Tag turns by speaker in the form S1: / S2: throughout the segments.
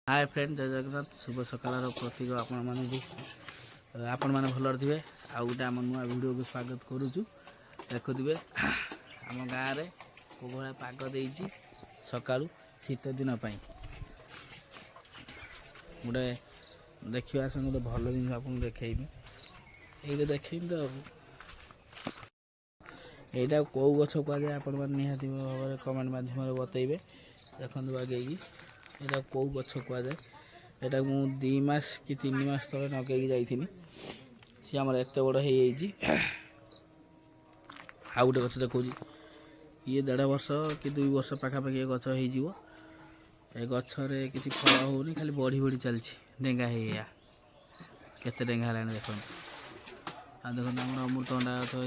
S1: Hi friend जय जगन्नाथ शुभ सकाल प्रतीक आपण मैंने भलर थे आउ गोटे आम नुआ वीडियो को स्वागत करुचु देखुवे आम गाँव में को भाया पाग दे सका शीत दिन गोटे देखा गोटे भल जिन आपको देखी ये देखी तो यहाँ कौ गछ कहुए आपण मैंने निहाती भाव में कमेंट माध्यम बतइबे देखते आगे यहाँ कौ गछ कहुए यहाँ मुझे 2 मास कि 3 मास तले नगे जाइनी सी आम एत बड़ हो आउ गोटे गछ देखा ये 1.5 वर्ष कि 2 वर्ष पाखापाखि गछ हो गचरे किसी फल होनी खाली बढ़ी बढ़ी चलती डेंगा केते डेंगा है देख आ देखो आम अमृतभंडा गछ हो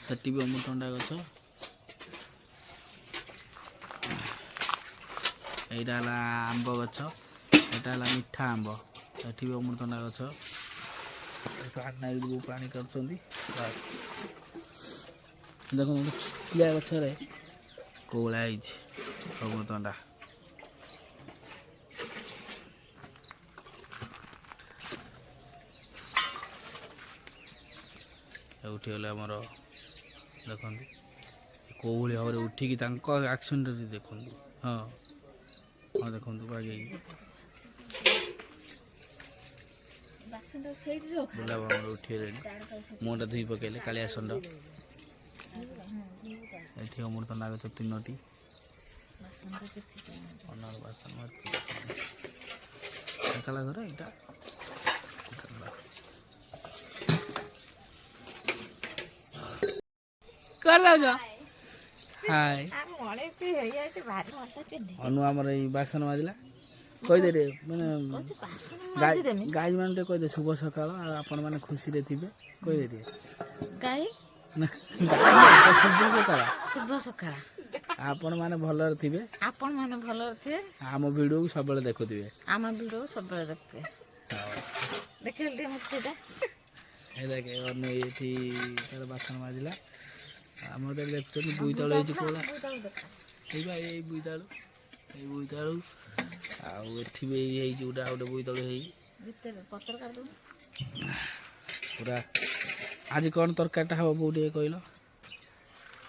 S1: सेठी भी अमृतभंडा गछ यहाँ आंब गछ यहाँ मीठा आंब सेठी भी अमृतभंडा गछ आना बो पानी कर देख गोटे छुटिया गचरे कौला अमृतभंडा उठीगले आमर देखु कौ भाव में उठिकी एक्शन देखु हाँ हाँ देखु आगे बुला उठे मुँटा धोई पकड़े कालिया षंड ये अमृतभंडा गछ 3टी चला घर यहाँ कर दो हाय अनु आमर बासन बाजिला कहीदे रे मैंने गाई मान कहीदे शुभ सकाल आपण मैंने खुशी रे थे कहीदे
S2: गाई
S1: शुभ सकाल आपण मैंने भलर थे
S2: आपण माने भलर थे
S1: आम वीडियो को सब देखुवे
S2: आम वीडियो सब देखते देखिए ले मुझेटा
S1: ए देखे अनु ये बासन बाजिला आम देखते बोईतालु हो कोला ये बोईतालु ये बोईतालु आठी भी गोटे गोटे बोईतालु पूरा आज कौन तरकारीटा हम बो कहल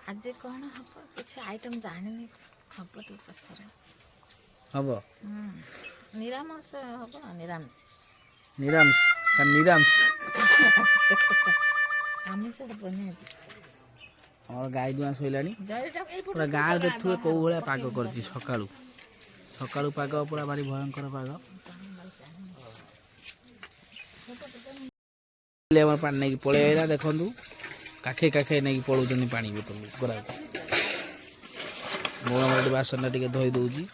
S2: आज कौन हम किसी आइटम जानी हम तो पचर
S1: हम
S2: निरामस हम निरामस
S1: निरामस का निरामस
S2: आमिष बने
S1: और गाई दुआ शोला पूरा गाँव देखुए कौ भाया पाग कर सका सका पाग पूरा भारी भयंकर पाग पानी नहीं पलैला देखु काखे काखे नहीं पड़ो पानी बोतल गरा मुझे बासन टे धोई दौची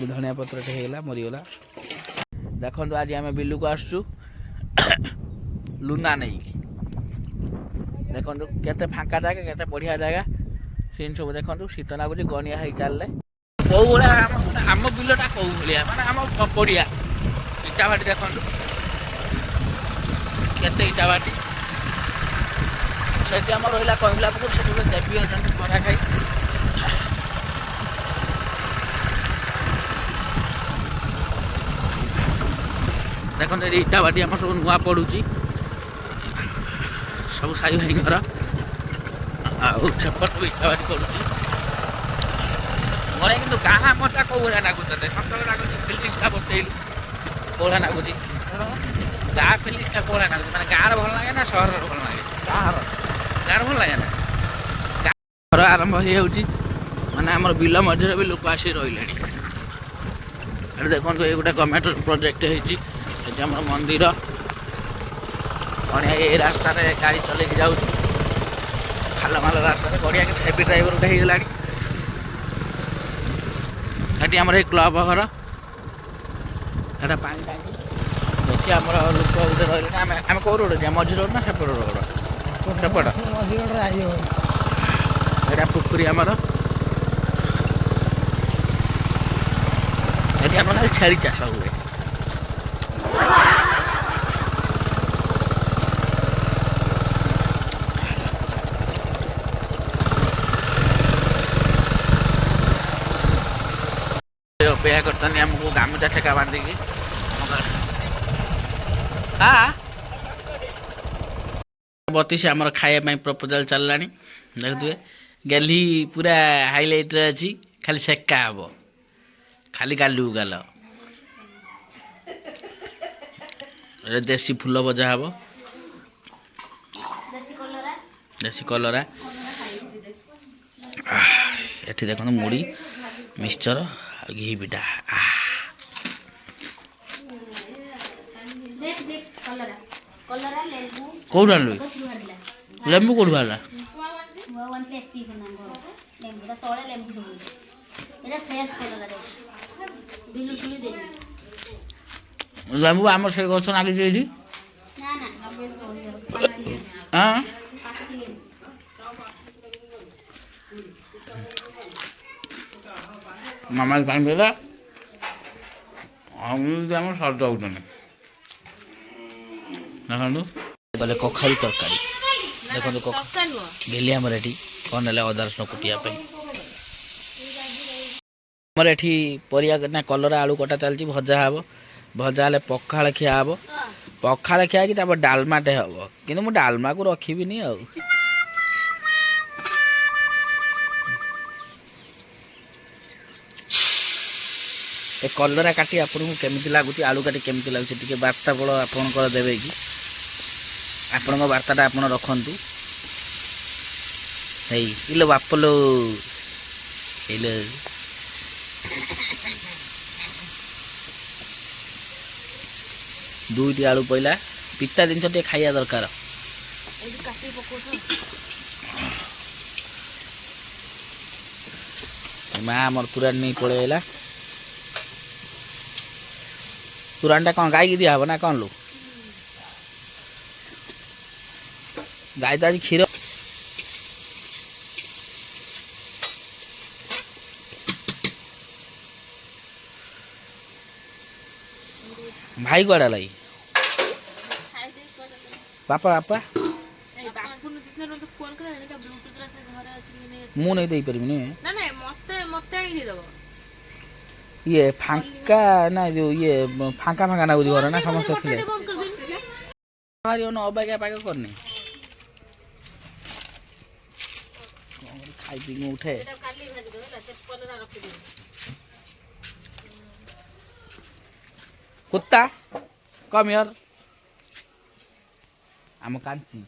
S1: धनिया पत्र होगा मरीगला देखो आज आम बिलू को आसचु लुना नहीं देखो केते फांका जगह केते बढ़िया जगह सीन सब देखो शीत लगुच गनिया हो चलले कौ भाया आम बिलटा कौ भाया माने आम पड़िया इटा भाटी देखो केते इटा भाटी से आम रहा कहला पुकुर से देवी अच्छा करा खाई देखो इटा बाटी आम सब नुआ पड़ू सब साई भाई घर आसपट भी इटा बाटी पड़ू मोर कि गाँ मजा कौ भाया लगुच सत फिलिंगटा बतैलु कौड़ा लगुच गाँ फिलिंगटा कौड़ा लगुच मैंने गाँव भल लगे ना सहर भल लगे गाँव भल लगे ना घर आरंभ हो माने आम बिल मझे भी लोक आसी रही देखो ये गोटे गवर्नमेंट प्रोजेक्ट होती मंदिर बढ़िया ये रास्तार गाड़ी चल जाऊ खाल माल रास्तार बढ़िया कि हेवी ड्राइवर गोटे होगला ये आम क्लब घर पा टाँगी देखिए आम लोक गोटे रही आम कौ रोड जा मझी रोड ना सेपट रोड सेपट यहाँ पुखरी आमर ये आम खाली छेली चाष हुए ବର୍ତ୍ତମାନ ଆମକୁ ଗାମୁଛା ଠେକା ବାନ୍ଧିକି ହଁ 32 ଆମର ଖାଇବା ପାଇଁ ପ୍ରପୋଜାଲ ଚାଲିଲାଣି ଦେଖୁଥିବେ ଗେଲି ପୁରା ହାଇଲାଇଟ୍ରେ ଅଛି ଖାଲି ସେକା ହବ ଖାଲି ଗାଲୁ ଗାଲ ଦେଶୀ ଫୁଲ ଭଜା ହବ ଦେଶୀ କଲରା ଏଠି ଦେଖନ୍ତୁ ମୁଢ଼ି ମିକ୍ସଚର ଆଉ ଘି ପିଠା କୋଉଠୁ ଆଣିଲୁ ଲେମ୍ବୁ କୋଉଠୁ ବାହାରିଲା ଲେମ୍ବୁ ଆମର ସେ ଗଛ ଲାଗିଛି ଏଇଠି ହଁ ମାମା ପାଣି ଦେଲା ଆମର ସର୍ଟ ହେଉଛନ୍ତି ଦେଖନ୍ତୁ ଗଲେ କଖାରୁ ତରକାରୀ ଦେଖନ୍ତୁ ଗେଲି ଆମର ଏଠି କ'ଣ ନେଲେ ଅଦା ରସୁଣ କୁଟିବା ପାଇଁ ଆମର ଏଠି ପରିବା ନା କଲରା ଆଳୁ କଟା ଚାଲିଛି ଭଜା ହେବ ଭଜା ହେଲେ ପଖାଳ ଖିଆ ହେବ ପଖାଳ ଖିଆ ହେଇକି ତାପରେ ଡାଲମାଟେ ହେବ କିନ୍ତୁ ମୁଁ ଡାଲମାକୁ ରଖିବିନି ଆଉ ଏ କଲରା କାଟି ଆପଣଙ୍କୁ କେମିତି ଲାଗୁଛି ଆଳୁ କାଟି କେମିତି ଲାଗୁଛି ଟିକେ ବାର୍ତ୍ତା ବଳ ଆପଣଙ୍କର ଦେବେ କି ଆପଣଙ୍କ ବାର୍ତ୍ତାଟା ଆପଣ ରଖନ୍ତୁ ହେଇ ଇଲୋ ବାପଲୋ ହେଇଲୋ ଦୁଇଟି ଆଳୁ ପଇଲା ପିତା ଜିନିଷ ଟିକେ ଖାଇବା ଦରକାର ମା ଆମର ତୁରାଣି ନେଇ ପଳେଇଲା ତୁରାଣିଟା କ'ଣ ଗାଈକି ଦିଆହବ ନା କ'ଣ ଲୋ ଗାଈ ତ ଆଜି କ୍ଷୀର ଭାଇ କୁଆଡ଼େ ହେଲା ବାପା ବାପା ମୁଁ ନେଇ ଦେଇପାରିବିନି ଇଏ ଫାଙ୍କା ନା ଯୋଉ ଇଏ ଫାଙ୍କା ଫାଙ୍କା ନାଗୁଛି ଘର ନା ସମସ୍ତେ ଥିଲେ ଅବାଗିଆ ପାଗ କରିନି ଖାଇ ପିଇ ଉଠେ କୁତ୍ତା କମ୍ ହିୟର ଆମ କାଞ୍ଚି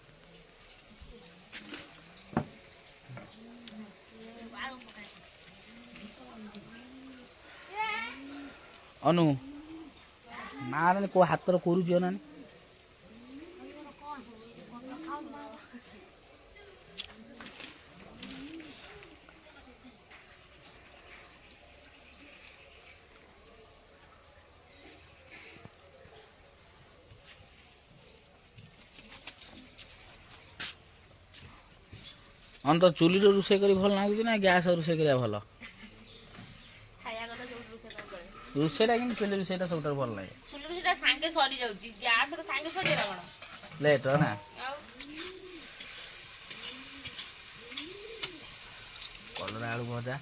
S1: ଅନୁ ମା କୋଉ ହାତର କରୁଛ ନା ଅନ ତ ଚୁଲିରେ ରୋଷେଇ କରି ଭଲ ଲାଗୁଛି ନା ଗ୍ୟାସ୍ ରୋଷେଇ କରିବା ଭଲ ରୋଷେଇଟା କିନ୍ତୁ ଚୁଲି ରୋଷେଇଟା ସବୁଠାରୁ ଭଲ ଲାଗେ ଲେଟ୍ ନା କଲରା ଆଳୁ ଭଜା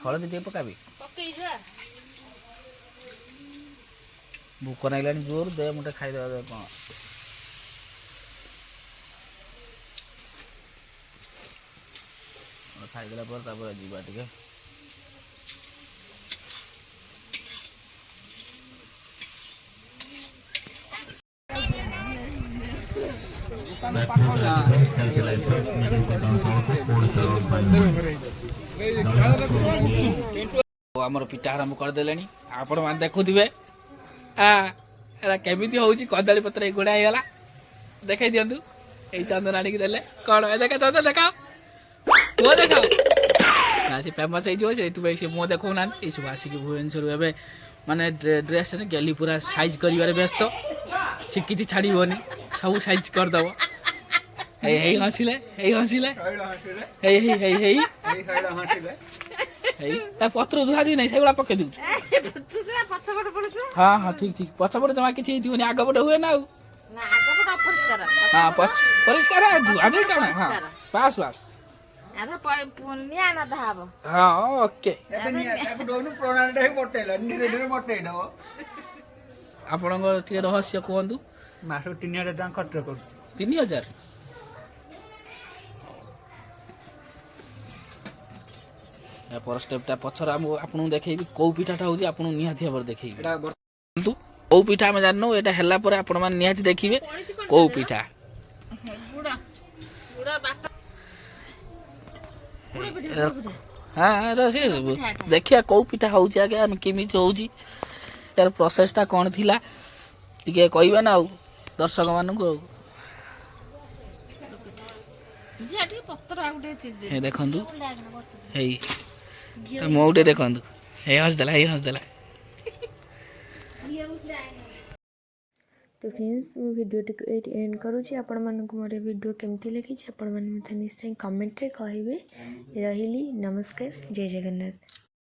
S1: ହଳଦୀ ଟିକେ ପକାବି ଭୋକ ଲାଗିଲାଣି ଜୋର ଦେ ମୁଠେ ଖାଇଦେବା କ'ଣ ଖାଇଦେଲା ପରେ ତାପରେ ଯିବା ଟିକେ ଆମର ପିଠା ଆରମ୍ଭ କରିଦେଲେଣି ଆପଣ ମାନେ ଦେଖୁଥିବେ ଏଟା କେମିତି ହଉଛି କଦଳୀ ପତ୍ର ଏଇ ଗୋଡ଼ା ହେଇଗଲା ଦେଖେଇ ଦିଅନ୍ତୁ ଏଇ ଚନ୍ଦନ ଆଣିକି ଦେଲେ କ'ଣ ଦେଖ ଚନ୍ଦନ ଦେଖ ମୁହଁ ଦେଖ ନା ସେ ଫେମସ୍ ହେଇଯିବ ସେଇଥିପାଇଁ ସେ ମୁହଁ ଦେଖାଉନାହାନ୍ତି ଏଇସବୁ ଆସିକି ଭୁବନେଶ୍ୱରରୁ ଏବେ ମାନେ ଡ୍ରେସ୍ ଗେଲି ପୁରା ସାଇଜ୍ କରିବାରେ ବ୍ୟସ୍ତ ସେ କିଛି ଛାଡ଼ିବନି ସବୁ ସାଇଜ୍ କରିଦେବ ହେଇ ହେଇ ହସିଲେ ହେଇ ହସିଲେ ହେଇ ହେଇ ହେଇ ହେଇ ହେଇ ତା ପତ୍ର ଧୁଆ ଧୁଇ ନାହିଁ ସେଇଗୁଡ଼ା ପକେଇ ଦେଉଛୁ ହଁ ହଁ ଠିକ୍ ଠିକ୍ ପଛପଟେ ଜମା କିଛି ହେଇଥିବନି ଆଗ ପଟେ ହୁଏ ନା ଆଉ ହଁ ପରିଷ୍କାର ଧୁଆ ଧୁଇ କାରଣ ହଁ ବାସ୍ ବାସ୍
S2: ଆରେ ନିଆଁ ନଦା ହବ।
S1: ହଁ ଓକେ ଆପଣଙ୍କ ଟିକେ ରହସ୍ୟ କୁହନ୍ତୁ।
S3: ମାସକୁ 3000 ଟଙ୍କା ଖର୍ଚ୍ଚ କରୁଛୁ।
S1: 3000 ପର ଷ୍ଟେପଟା ପଛରେ ଆପଣଙ୍କୁ ଦେଖେଇବି କୋଉ ପିଠାଟା ହେଉଛି ଆପଣଙ୍କୁ ନିହାତି ଭାବରେ ଦେଖେଇବି। କିନ୍ତୁ କୋଉ ପିଠା ଆମେ ଜାଣିନୁ, ଏଇଟା ହେଲା ପରେ ଆପଣମାନେ ନିହାତି ଦେଖିବେ କୋଉ ପିଠା। ହଁ ଦେଖିବା କୋଉ ପିଠା ହେଉଛି ଆଗେ, ଆମେ କେମିତି ହେଉଛି, ତାର ପ୍ରୋସେସଟା କ'ଣ ଥିଲା ଟିକେ କହିବେ ନା ଆଉ ଦର୍ଶକମାନଙ୍କୁ ଆଉ। ଦେଖନ୍ତୁ ହେଇ ମୋ ଗୋଟେ ଦେଖନ୍ତୁ, ହେଇ ହସିଦେଲା
S4: तो फ्रेंड्स मु भिडियोटी ये एंड करुँची। आपण मानक मोर वीडियो केमती लगी आपण मैंने मत निश्चय कमेंट रे कहिबे। रहिली नमस्कार, जय जगन्नाथ।